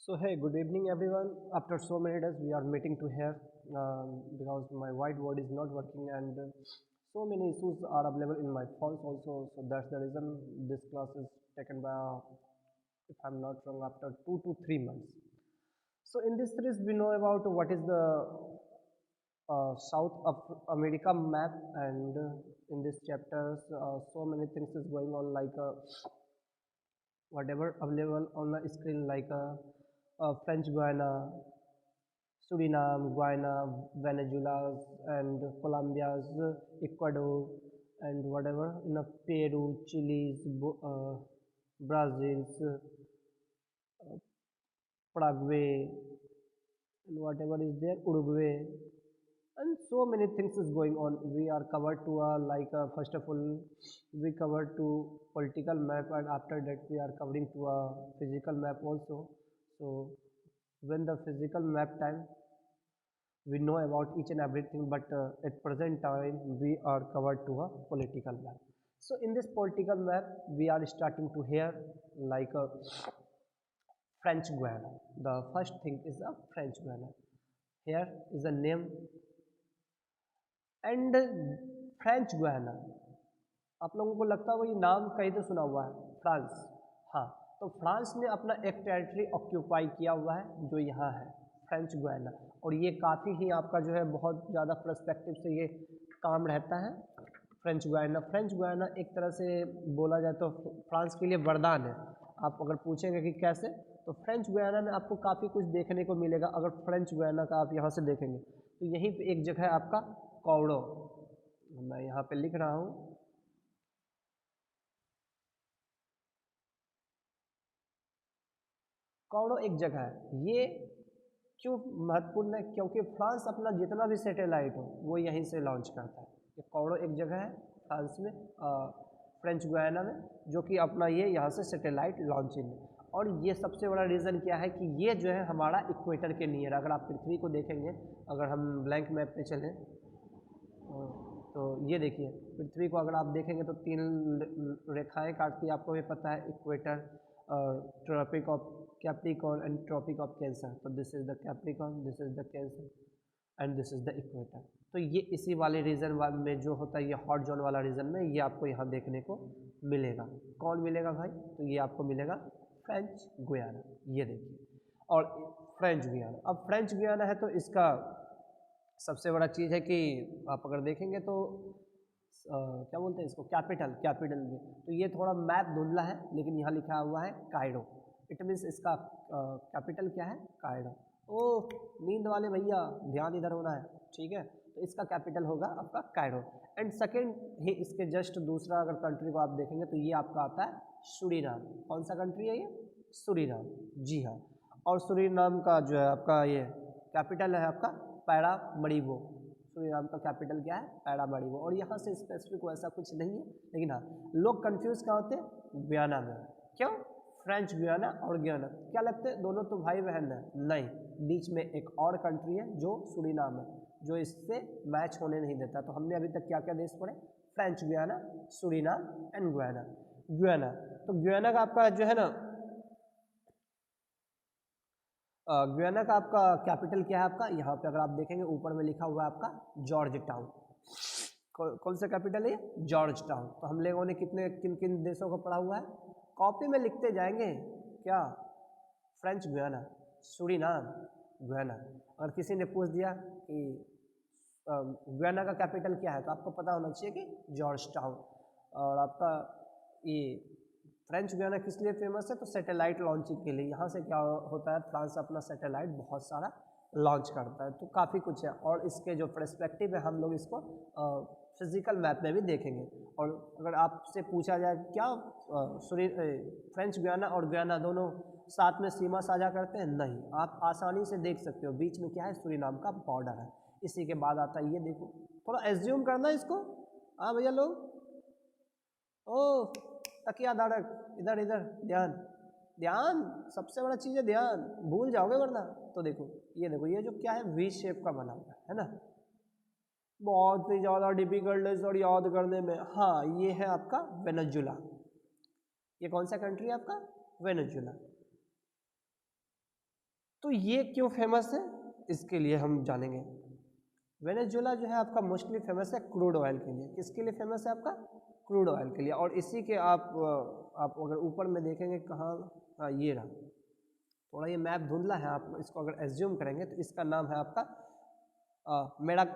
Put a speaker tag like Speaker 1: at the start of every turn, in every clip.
Speaker 1: So hey, good evening everyone. After so many days, we are meeting to here because my whiteboard is not working and so many issues are available in my phones also. So that's the reason this class is taken by, if I'm not wrong, after 2 to 3 months. So in this series, we know about what is the South of America map, and in this chapters, so many things is going on like whatever available on the screen like French Guiana, Suriname, Guyana, Venezuela, and Colombia's, Ecuador, and whatever in Peru, Chile's, Brazil's, Paraguay, and whatever is there, Uruguay, and so many things is going on. We are covered to first of all, we covered to political map, and after that we are covering to a physical map also. So when the physical map time we know about each and everything, but at present time we are covered to a political map. So in this political map we are starting to hear like a French Guiana. The first thing is a French Guiana. Here is a name, and French Guiana, आप लोगों को लगता होगा ये नाम कहीं तो सुना हुआ है, फ्रांस। हाँ, तो फ्रांस ने अपना एक टेरिटरी ऑक्यूपाई किया हुआ है जो यहाँ है फ्रेंच गुयाना, और ये काफ़ी ही आपका जो है बहुत ज़्यादा पर्सपेक्टिव से ये काम रहता है। फ्रेंच गुयाना एक तरह से बोला जाए तो फ्रांस के लिए वरदान है। आप अगर पूछेंगे कि कैसे, तो फ्रेंच गुयाना में आपको काफ़ी कुछ देखने को मिलेगा। अगर फ्रेंच गुयाना का आप यहाँ से देखेंगे तो यहीं पे एक जगह है आपका कौड़ो, मैं यहाँ पे लिख रहा हूँ, कौड़ो एक जगह है। ये क्यों महत्वपूर्ण है? क्योंकि फ्रांस अपना जितना भी सैटेलाइट हो वो यहीं से लॉन्च करता है। ये कौड़ो एक जगह है फ्रांस में, फ्रेंच गुयाना में, जो कि अपना ये यहाँ से सैटेलाइट लॉन्चिंग है। और ये सबसे बड़ा रीज़न क्या है कि ये जो है हमारा इक्वेटर के नियर, अगर आप पृथ्वी को देखेंगे, अगर हम ब्लैंक मैप पे चलें तो ये देखिए पृथ्वी को अगर आप देखेंगे तो 3 रेखाएं काटती है, आपको भी पता है, equator, tropic of Capricorn and tropic of cancer. तो this is the Capricorn, this is the cancer and this is the equator. तो ये इसी वाले रीजन में जो होता है, ये हॉट जोन वाला रीजन में ये आपको यहाँ देखने को मिलेगा। कौन मिलेगा भाई? तो ये आपको मिलेगा फ्रेंच गुयाना, ये देखिए। और फ्रेंच गुयाना, अब फ्रेंच गुयाना है तो इसका सबसे बड़ा चीज़ है कि आप अगर देखेंगे तो क्या बोलते हैं इसको, कैपिटल में, तो ये थोड़ा मैप धुंधला है, लेकिन यहाँ लिखा हुआ है कायरो। इट मीन्स इसका कैपिटल क्या है? कायरो। ओह नींद वाले भैया, ध्यान इधर होना है, ठीक है। तो इसका कैपिटल होगा आपका कायरो। एंड सेकेंड ही इसके जस्ट दूसरा अगर कंट्री को आप देखेंगे तो ये आपका आता है सूरीनाम। कौन सा कंट्री है ये? सूरीनाम, जी हाँ। और सूरीनाम का जो है आपका ये कैपिटल है आपका पैरामरीबो। सूरीनाम का कैपिटल क्या है? पैरामरीबो। और यहाँ से स्पेसिफिक वैसा कुछ नहीं है, लेकिन हाँ लोग कंफ्यूज क्या होते हैं? गुयाना में। क्यों? फ्रेंच गुयाना और गुयाना क्या लगते हैं? दोनों तो भाई बहन है? नहीं, बीच में एक और कंट्री है जो सूरीनाम है, जो इससे मैच होने नहीं देता। तो हमने अभी तक क्या क्या देश पढ़े? French Guiana, Suriname and Guyana. Guyana, तो गुयाना का आपका जो है ना, गुयाना का आपका कैपिटल क्या है आपका? यहाँ पे अगर आप देखेंगे ऊपर में लिखा हुआ है आपका जॉर्ज टाउन। कौन सा कैपिटल है? George town. तो हम लोगों ने किन किन देशों को पढ़ा हुआ है? कॉपी में लिखते जाएंगे क्या? French Guiana, Suriname, Guyana. अगर किसी ने पूछ दिया कि गुयाना का कैपिटल क्या है, तो आपको पता होना चाहिए कि जॉर्ज टाउन। और आपका ये फ्रेंच गुयाना किस लिए फेमस है? तो सैटेलाइट लॉन्चिंग के लिए। यहाँ से क्या होता है, फ्रांस अपना सैटेलाइट बहुत सारा लॉन्च करता है। तो काफ़ी कुछ है, और इसके जो पर्सपेक्टिव है हम लोग इसको फिजिकल मैप में भी देखेंगे। और अगर आपसे पूछा जाए क्या फ्रेंच गुयाना और गुयाना दोनों साथ में सीमा साझा करते हैं? नहीं, आप आसानी से देख सकते हो बीच में क्या है? सूरीनाम का बॉर्डर है। इसी के बाद आता है ये देखो, थोड़ा एज्यूम करना इसको। हाँ भैया लोग, ओह तकिया धारक, इधर इधर ध्यान, ध्यान सबसे बड़ा चीज़ है, ध्यान भूल जाओगे वरना। तो देखो ये जो क्या है, वी शेप का बना हुआ है ना, बहुत ही ज़्यादा डिफिकल्ट है और याद करने में। हाँ, ये है आपका वेनेजुला। ये कौन सा कंट्री है आपका? वेनेजुला। ये क्यों फेमस है इसके लिए हम जानेंगे। वेनेजुएला जो है आपका मोस्टली फेमस है क्रूड ऑयल के लिए। किसके लिए फेमस है आपका? क्रूड ऑयल के लिए। और इसी के आप अगर ऊपर में देखेंगे कहाँ, हाँ ये रहा, थोड़ा ये मैप धुंधला है, आप इसको अगर एज्यूम करेंगे तो इसका नाम है आपका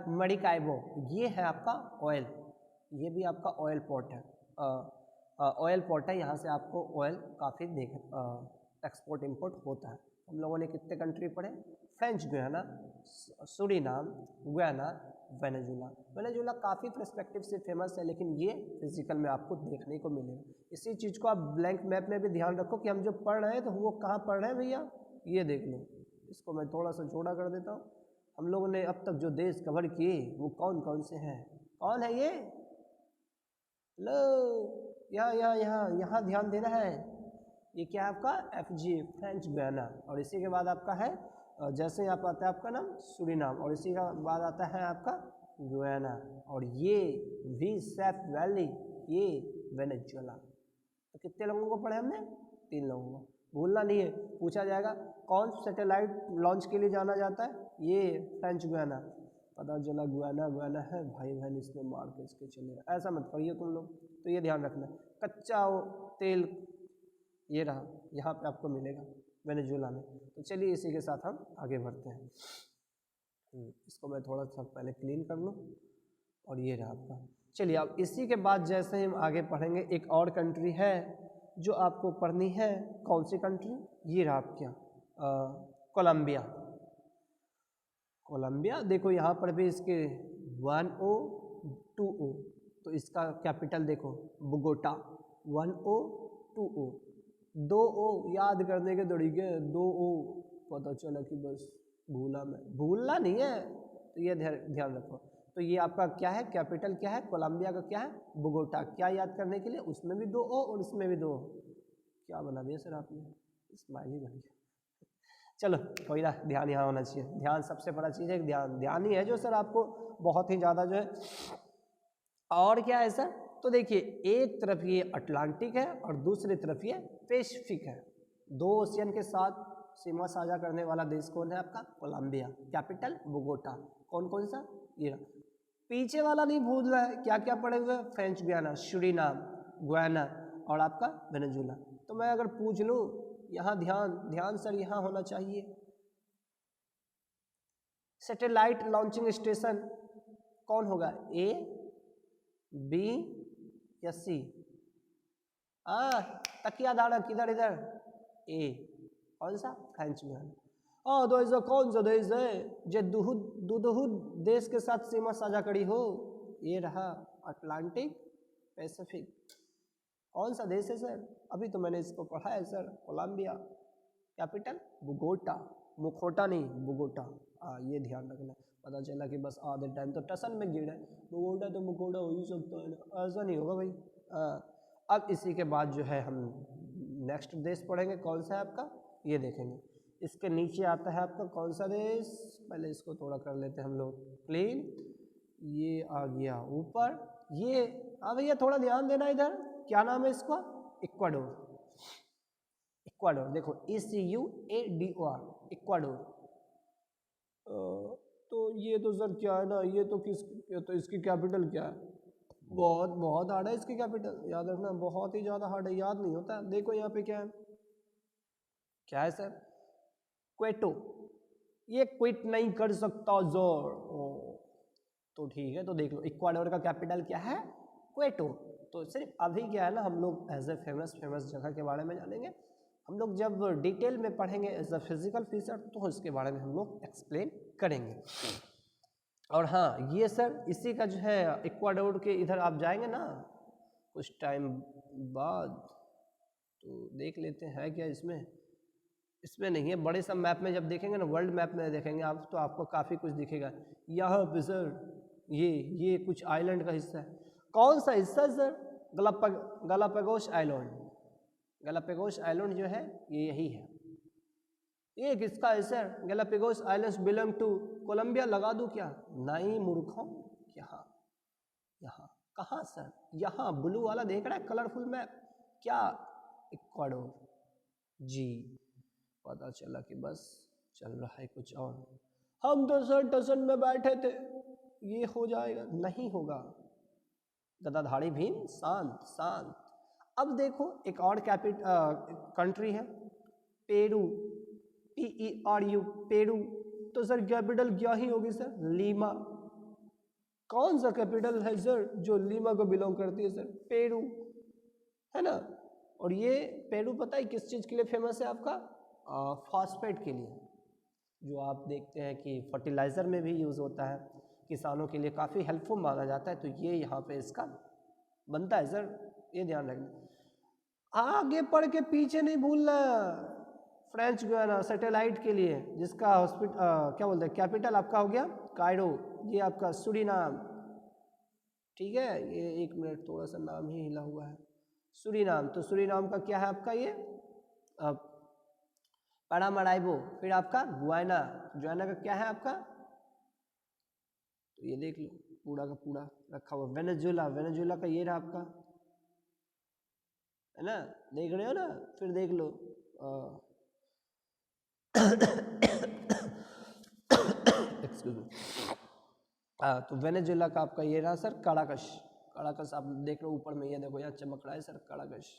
Speaker 1: मेडिकाइबो। ये है आपका ऑयल, ये भी आपका ऑयल पोर्ट है, ऑयल पोर्ट है। यहाँ से आपको ऑयल काफ़ी एक्सपोर्ट इंपोर्ट होता है। हम लोगों ने कितने कंट्री पढ़े? French Guiana, Suriname, Guyana, Venezuela. Venezuela काफ़ी पर्सपेक्टिव से फेमस है, लेकिन ये फिजिकल में आपको देखने को मिलेगा। इसी चीज़ को आप ब्लैंक मैप में भी ध्यान रखो कि हम जो पढ़ रहे हैं तो वो कहाँ पढ़ रहे हैं भैया, ये देख लो। इसको मैं थोड़ा सा छोटा कर देता हूँ। हम लोगों ने अब तक जो देश कवर किए वो कौन कौन से हैं? कौन है ये? लो, यहाँ ध्यान देना है। ये क्या है आपका? FG, French Guiana. और इसी के बाद आपका है, जैसे यहाँ पर आता है आपका नाम सूरीनाम, और इसी का बाद आता है आपका गुयाना, और ये वी सैप वैली, ये वेनेजुएला। तो कितने लोगों को पढ़े हमने? 3 लोगों को। भूलना नहीं है, पूछा जाएगा कौन सैटेलाइट लॉन्च के लिए जाना जाता है? ये फ्रेंच गुयाना। पता चला गुयाना है, भाई बहन इसमें मार के इसके चले, ऐसा मत करिए तुम लोग। तो ये ध्यान रखना। कच्चा तेल ये रहा, यहाँ पे आपको मिलेगा वेनेजुएला में। तो चलिए इसी के साथ हम आगे बढ़ते हैं। इसको मैं थोड़ा सा पहले क्लीन कर लूँ, और ये रहा आपका। चलिए अब इसी के बाद जैसे हम आगे पढ़ेंगे, एक और कंट्री है जो आपको पढ़नी है। कौन सी कंट्री? ये रहा आपका कोलंबिया। कोलंबिया देखो, यहाँ पर भी इसके 1O 2O, तो इसका कैपिटल देखो बोगोटा। 1O 2O, 2O याद करने के तरीके, 2O पता चला कि बस भूला मैं, भूलना नहीं है, तो ये ध्यान रखो। तो ये आपका क्या है? कैपिटल क्या है कोलंबिया का? क्या है? बोगोटा। क्या याद करने के लिए? उसमें भी 2O और इसमें भी 2O। क्या बना दिया सर आपने? स्माइली बन गया। चलो कोई ना, ध्यान यहाँ होना चाहिए। ध्यान सबसे बड़ा चीज़ है, ध्यान ही है जो सर आपको बहुत ही ज़्यादा जो है। और क्या है सर? तो देखिए, एक तरफ ये अटलांटिक है और दूसरी तरफ ये पैसिफिक है। 2 ओशियन के साथ सीमा साझा करने वाला देश कौन है आपका? कोलंबिया। Capital Bogota. कौन कौन सा? ये पीछे वाला नहीं भूलना है। क्या क्या पड़े हुए? फ्रेंच गुयाना, सूरीनाम, गुयाना और आपका वेनेजुएला। तो मैं अगर पूछ लूँ यहाँ, ध्यान सर यहाँ होना चाहिए। सैटेलाइट लॉन्चिंग स्टेशन कौन होगा? A, B या C? तकिया धारक किधर? इधर A। कौन सा? French Guiana. तो ऐसा कौन सा देश है जो दुदुहु देश के साथ सीमा साझा करी हो? ये रहा अटलांटिक पैसिफिक। कौन सा देश है सर? अभी तो मैंने इसको पढ़ा है सर, कोलंबिया। कैपिटल बोगोटा, मुखोटा नहीं, बोगोटा। ये ध्यान रखना। पता चला कि बस आधे टाइम तो टसन में गिर है, बोगोटा तो मुखोटा हो ही सकता है ना, ऐसा नहीं होगा भाई। अब इसी के बाद जो है हम नेक्स्ट देश पढ़ेंगे। कौन सा है आपका? ये देखेंगे। इसके नीचे आता है आपका कौन सा देश? पहले इसको थोड़ा कर लेते हैं हम लोग क्लीन। ये आ गया ऊपर। ये भैया थोड़ा ध्यान देना इधर। क्या नाम है इसका? इक्वाडोर। इक्वाडोर देखो, ECUADOR, इक्वाडोर। तो ये तो सर क्या है ना, ये तो इसकी कैपिटल क्या है? बहुत हार्ड है इसकी कैपिटल, याद रखना, बहुत ही ज़्यादा हार्ड है, याद नहीं होता। देखो यहाँ पे क्या है, क्या है सर? क्वेटो। ये क्विट नहीं कर सकता जोर। तो ठीक है, तो देख लो इक्वाडोर का कैपिटल क्या है? क्वेटो। तो सिर्फ अभी क्या है ना, हम लोग एज ए फेमस जगह के बारे में जानेंगे। हम लोग जब डिटेल में पढ़ेंगे एज अ फिजिकल फीचर तो इसके बारे में हम लोग एक्सप्लेन करेंगे। और हाँ, ये सर इसी का जो है इक्वाडोर के इधर आप जाएंगे ना कुछ टाइम बाद, तो देख लेते हैं क्या इसमें नहीं है। बड़े सब मैप में जब देखेंगे ना, वर्ल्ड मैप में देखेंगे आप, तो आपको काफ़ी कुछ दिखेगा। यहाँ पे सर ये कुछ आइलैंड का हिस्सा है। कौन सा हिस्सा है sir? Galapagos island. Galapagos island जो है ये यही है। ये किसका है sir? Galapagos islands belong to Colombia. लगा दूं क्या? नहीं मूर्खों, यहाँ कहाँ सर? यहाँ ब्लू वाला देख रहा है कलरफुल मैप, क्या? इक्वाडोर जी। पता चला कि बस चल रहा है कुछ और। हम तो सर टसन में बैठे थे, ये हो जाएगा, नहीं होगा। गदाधारी भीम शांत शांत। अब देखो एक और कंट्री है पेरू, PERU, पेरू। तो सर कैपिटल क्या ही होगी सर? लीमा। कौन सा कैपिटल है सर जो लीमा को बिलोंग करती है सर? पेरू, है ना। और ये पेरू पता है किस चीज़ के लिए फेमस है आपका? फॉस्फेट के लिए, जो आप देखते हैं कि फर्टिलाइज़र में भी यूज़ होता है, किसानों के लिए काफ़ी हेल्पफुल माना जाता है। तो ये यहाँ पे इसका बनता है सर, ये ध्यान रखना। आगे पढ़ के पीछे नहीं भूलना। फ्रेंच गुयाना सैटेलाइट के लिए, जिसका क्या बोलते हैं कैपिटल आपका हो गया कायरो, ये आपका सूरीनाम, ठीक है। ये 1 मिनट थोड़ा सा नाम ही हिला हुआ है, सूरीनाम। तो सूरीनाम का क्या है आपका ये पैरामराइबो। फिर आपका गुयाना, गुयाना का क्या है आपका? तो ये देख लो पूरा का पूरा रखा हुआ। वेनेजुएला, वेनेजुएला का ये रहा आपका, है ना, देख रहे हो ना। फिर देख लो एक्सक्यूज मी, तो वेनेजुएला का आपका ये रहा सर काराकश। काराकश आप देख रहे हो ऊपर में, ये देखो यहाँ चमक रहा है सर काराकश,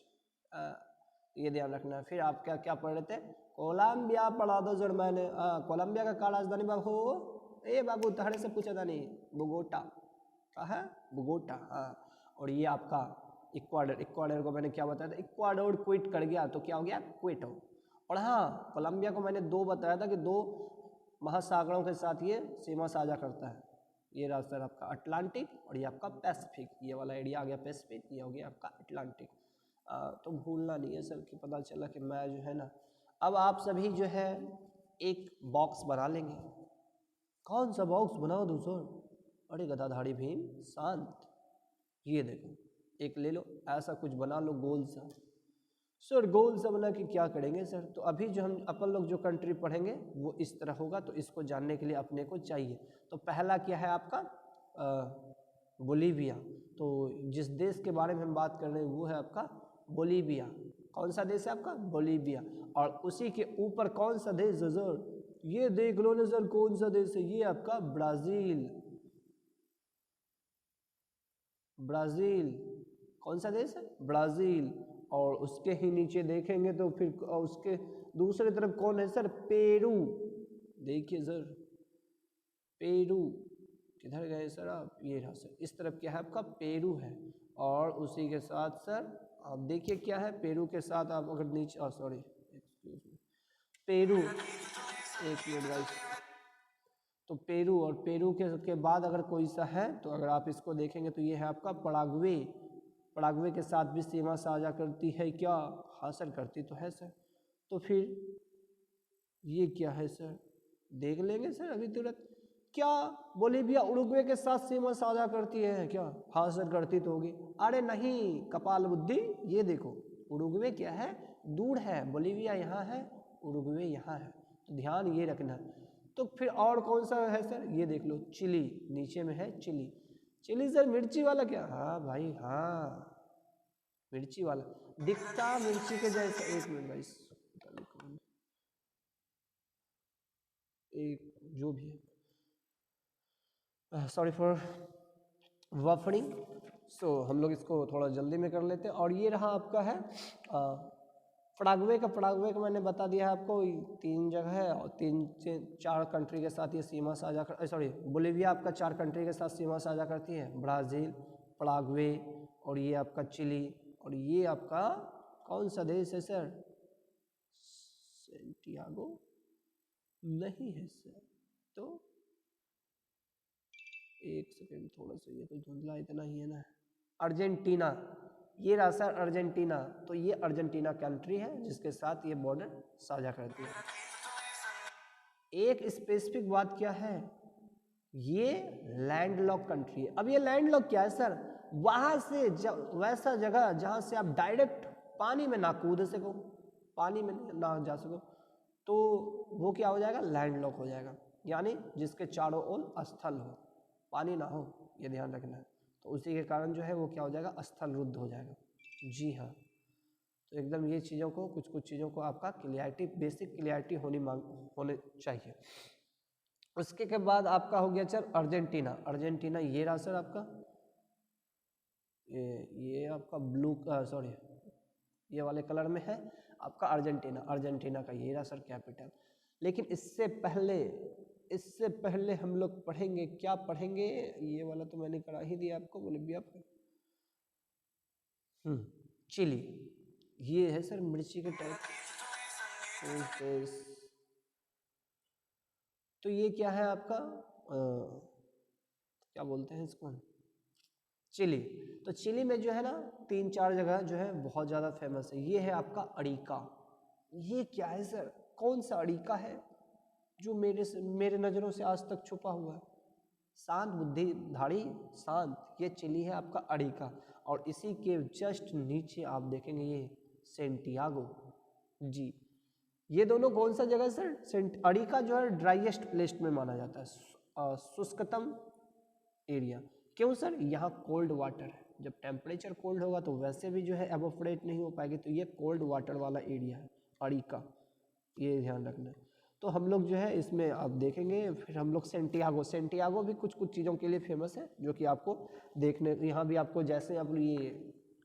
Speaker 1: ये ध्यान रखना। फिर आप क्या क्या पढ़ रहे थे? कोलंबिया पढ़ा दो सर मैंने। कोलंबिया का क्या राजधानी बाबू? ए बाबू तहरे से पूछा था नहीं, बोगोटा। कहा है? बोगोटा, हाँ। और ये आपका इक्वाडोर, इक्वाडोर को मैंने क्या बताया था? इक्वाडोर क्विट कर गया तो क्या हो गया? क्विटो। और हाँ, कोलंबिया को मैंने 2 बताया था कि 2 महासागरों के साथ ये सीमा साझा करता है। ये रहा सर आपका अटलांटिक और ये आपका पैसिफिक, ये वाला एरिया आ गया पैसिफिक, ये हो गया आपका अटलांटिक। तो भूलना नहीं है सर कि पता चला कि मैं जो है ना, अब आप सभी जो है एक बॉक्स बना लेंगे। कौन सा बॉक्स बनाओ दो सर? अरे गदाधारी भीम शांत, ये देखो एक ले लो, ऐसा कुछ बना लो गोल सा। सर गोल सा बना के क्या करेंगे सर? तो अभी जो हम अपन लोग जो कंट्री पढ़ेंगे वो इस तरह होगा, तो इसको जानने के लिए अपने को चाहिए। तो पहला क्या है आपका? बोलीविया। तो जिस देश के बारे में हम बात कर रहे हैं वो है आपका बोलीविया। कौन सा देश है आपका? बोलीविया। और उसी के ऊपर कौन सा देश सर? ये देख लो ना सर, कौन सा देश है? ये आपका ब्राज़ील। ब्राज़ील कौन सा देश है? ब्राज़ील। और उसके ही नीचे देखेंगे तो फिर उसके दूसरे तरफ कौन है सर? पेरू। देखिए सर पेरू, किधर गए सर आप? ये रहा सर, इस तरफ क्या है आपका? पेरू है। और उसी के साथ सर आप देखिए क्या है, पेरू के साथ आप अगर नीचे सॉरी एक्सक्यूज मी, पेरू, एक मिनट गाइस। तो पेरू, और पेरू के बाद अगर कोई सा है तो अगर आप इसको देखेंगे तो ये है आपका पराग्वे। पराग्वे के साथ भी सीमा साझा करती है क्या? हाँ सर करती तो है सर। तो फिर ये क्या है सर? देख लेंगे सर अभी तुरंत। क्या बोलीविया उरुग्वे के साथ सीमा साझा करती है क्या? हाँ सर करती तो होगी। अरे नहीं कपाल बुद्धि, ये देखो उरुग्वे क्या है? दूर है, बोलीविया यहाँ है, उरुग्वे यहाँ है, तो ध्यान ये रखना। तो फिर और कौन सा है सर? ये देख लो चिली, नीचे में है चिली। चिली सर मिर्ची वाला क्या? हाँ भाई हाँ, मिर्ची वाला, दिखता मिर्ची के जैसा। एक मिनट भाई, एक जो भी है, सॉरी फॉर वफरिंग। सो हम लोग इसको थोड़ा जल्दी में कर लेते हैं। और ये रहा आपका है पराग्वे का। पराग्वे का मैंने बता दिया है आपको, 3 जगह है और 3 से 4 कंट्री के साथ ये सीमा साझा कर, सॉरी बोलीविया आपका 4 कंट्री के साथ सीमा साझा करती है, ब्राज़ील, पराग्वे और ये आपका चिली। और ये आपका कौन सा देश है सर? सेंटियागो नहीं है सर। तो एक सेकेंड, थोड़ा सा ये तो धुंधला इतना ही है ना। अर्जेंटीना, ये रहा सर अर्जेंटीना। तो ये अर्जेंटीना कंट्री है जिसके साथ ये बॉर्डर साझा करती है। एक स्पेसिफिक बात क्या है, ये लैंडलॉक कंट्री है। अब ये लैंडलॉक क्या है सर? वहां से वैसा जगह जहां से आप डायरेक्ट पानी में ना कूद सको, पानी में ना जा सको, तो वो क्या हो जाएगा? लैंडलॉक हो जाएगा। यानी जिसके चारों ओर स्थल हो, पानी ना हो, ये ध्यान रखना है। तो उसी के कारण जो है वो क्या हो जाएगा? स्थल रुद्ध हो जाएगा। जी हाँ। तो एकदम ये चीज़ों को कुछ चीज़ों को आपका क्लियरिटी, बेसिक क्लियरिटी होने चाहिए। उसके के बाद आपका हो गया सर अर्जेंटीना। अर्जेंटीना ये रहा सर आपका, ये आपका ब्लू सॉरी ये वाले कलर में है आपका अर्जेंटीना। अर्जेंटीना का ये रहा सर कैपिटल। लेकिन इससे पहले हम लोग पढ़ेंगे, क्या पढ़ेंगे, ये वाला तो मैंने करा ही दिया आपको, बोलिविया पर। चिली, ये है सर मिर्ची के टाइप। तो ये क्या है आपका क्या बोलते हैं इसको, चिली। तो चिली में जो है ना 3-4 जगह जो है बहुत ज़्यादा फेमस है। ये है आपका अड़ीका। ये क्या है सर, कौन सा अड़ीका है जो मेरे नज़रों से आज तक छुपा हुआ है? शांत बुद्धिधारी शांत, ये चिली है आपका अड़ीका। और इसी के जस्ट नीचे आप देखेंगे ये सेंटियागो जी। ये दोनों कौन सा जगह सर? अड़ीका जो है ड्राइएस्ट प्लेस में माना जाता है, शुष्कतम एरिया। क्यों सर? यहाँ कोल्ड वाटर है। जब टेम्परेचर कोल्ड होगा तो वैसे भी जो है एवोपरेट नहीं हो पाएगी, तो ये कोल्ड वाटर वाला एरिया है अड़ीका, ये ध्यान रखना। तो हम लोग जो है इसमें आप देखेंगे। फिर हम लोग सेंटियागो भी कुछ चीज़ों के लिए फेमस है, जो कि आपको देखने, यहाँ भी आपको जैसे आप ये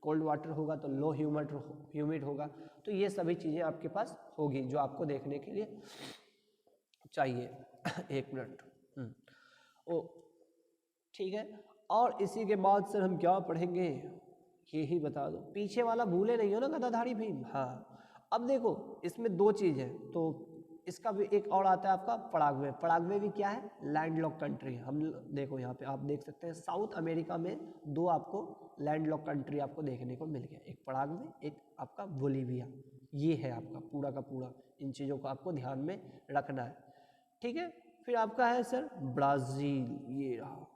Speaker 1: कोल्ड वाटर होगा तो लो ह्यूमिड होगा, तो ये सभी चीज़ें आपके पास होगी जो आपको देखने के लिए चाहिए। एक मिनट। ओ ठीक है। और इसी के बाद सर हम क्या पढ़ेंगे, ये ही बता दो। पीछे वाला भूले नहीं हो ना, गदाधारी भीम। हाँ, अब देखो इसमें 2 चीज़ है, तो इसका भी एक और आता है आपका पराग्वे। पराग्वे भी क्या है? Landlocked country. हम देखो यहाँ पे आप देख सकते हैं साउथ अमेरिका में 2 आपको लैंडलॉक कंट्री आपको देखने को मिल गया, एक पराग्वे, एक आपका बोलीविया। ये है आपका पूरा का पूरा, इन चीज़ों को आपको ध्यान में रखना है, ठीक है। फिर आपका है सर ब्राज़ील, ये रहा,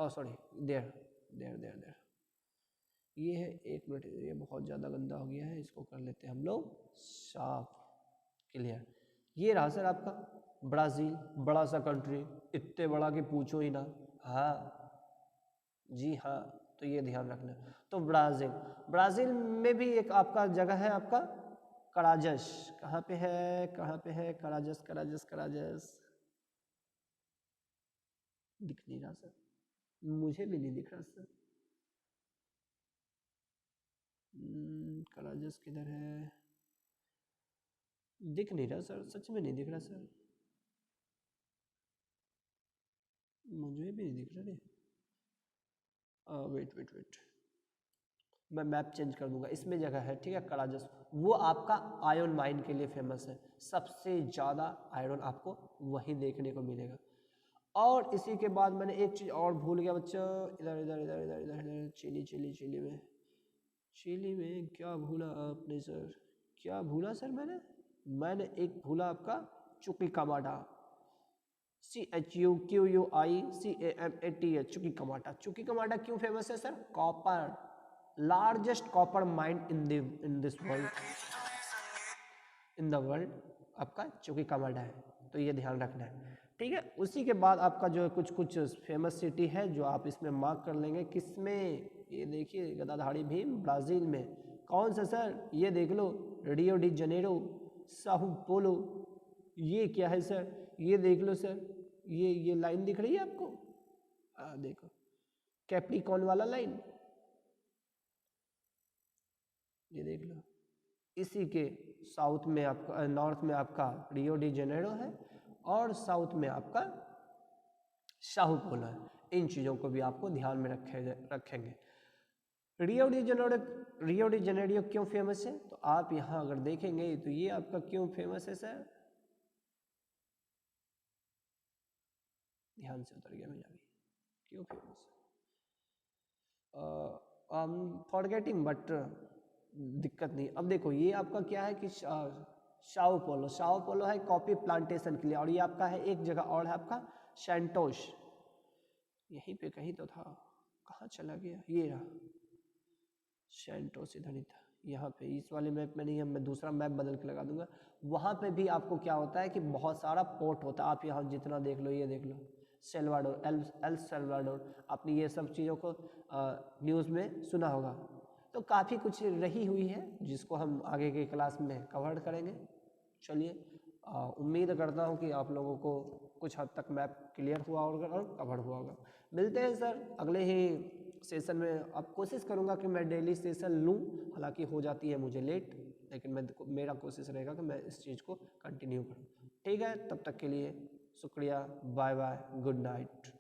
Speaker 1: सॉरी देर, ये है, एक मिनट, ये बहुत ज़्यादा गंदा हो गया है, इसको कर लेते हैं हम लोग साफ, क्लियर। ये रहा सर आपका ब्राज़ील, बड़ा सा कंट्री, इतने बड़ा कि पूछो ही ना। हाँ जी हाँ, तो ये ध्यान रखना। तो ब्राज़ील में भी एक आपका जगह है आपका कराजस। कहाँ पे है कराजस? दिख नहीं रहा सर, मुझे भी नहीं दिख रहा सर। कराजस किधर है? दिख नहीं रहा सर, सच में नहीं दिख रहा सर, मुझे भी नहीं दिख रहा रे। वेट, मैं मैप चेंज कर दूंगा। इसमें जगह है, ठीक है, कराजस। वो आपका आयरन माइन के लिए फेमस है, सबसे ज़्यादा आयरन आपको वहीं देखने को मिलेगा। और इसी के बाद मैंने एक चीज़ और भूल गया बच्चा, इधर चिली में क्या भूला आपने सर? क्या भूला सर मैंने एक भूला आपका चुकीकामाटा, CHUQUICAMATA, चुकीकामाटा क्यों फेमस है sir? Copper, largest copper mine in this world, in the world आपका चुकीकामाटा है, तो ये ध्यान रखना है, ठीक है। उसी के बाद आपका जो कुछ फेमस सिटी है जो आप इसमें मार्क कर लेंगे। किसमें? ये देखिए गदाधारी भीम, ब्राज़ील में। कौन सा सर? ये देख लो, Rio de Janeiro, Sao Paulo. ये क्या है सर? ये देख लो सर, ये लाइन दिख रही है आपको, देखो कैप्रिकॉर्न वाला लाइन, ये देख लो। इसी के साउथ में आपका, नॉर्थ में आपका रियो डी जेनेरो है, और साउथ में आपका साओ पोलो है। इन चीज़ों को भी आपको ध्यान में रखेंगे। रियो डी जेनेरियो क्यों फेमस है? तो आप यहाँ अगर देखेंगे तो ये आपका क्यों फेमस है सर? ध्यान से उतर गया मेरा भी, क्यों फेमस है? फॉरगेटिंग, बट दिक्कत नहीं। अब देखो ये आपका क्या है कि साओ पोलो है कॉफी प्लांटेशन के लिए, और ये आपका है एक जगह और है आपका सैंटोस, यहीं पे कहीं तो था, कहाँ चला गया? ये रहा सैंटोस, इधर ही था, यहाँ पे इस वाले मैप में नहीं है, मैं दूसरा मैप बदल के लगा दूंगा। वहाँ पे भी आपको क्या होता है कि बहुत सारा पोर्ट होता है, आप यहाँ जितना देख लो, ये देख लो सेल्वाडोर, एल सेल्वाडोर, आपने ये सब चीज़ों को न्यूज़ में सुना होगा। तो काफ़ी कुछ रही हुई है जिसको हम आगे के क्लास में कवर करेंगे। चलिए उम्मीद करता हूँ कि आप लोगों को कुछ हद तक मैप क्लियर हुआ होगा और कवर हुआ होगा। मिलते हैं सर अगले ही सेशन में। अब कोशिश करूँगा कि मैं डेली सेशन लूँ, हालांकि हो जाती है मुझे लेट, लेकिन मेरा कोशिश रहेगा कि मैं इस चीज़ को कंटिन्यू करूँ। ठीक है, तब तक के लिए शुक्रिया, बाय बाय, गुड नाइट।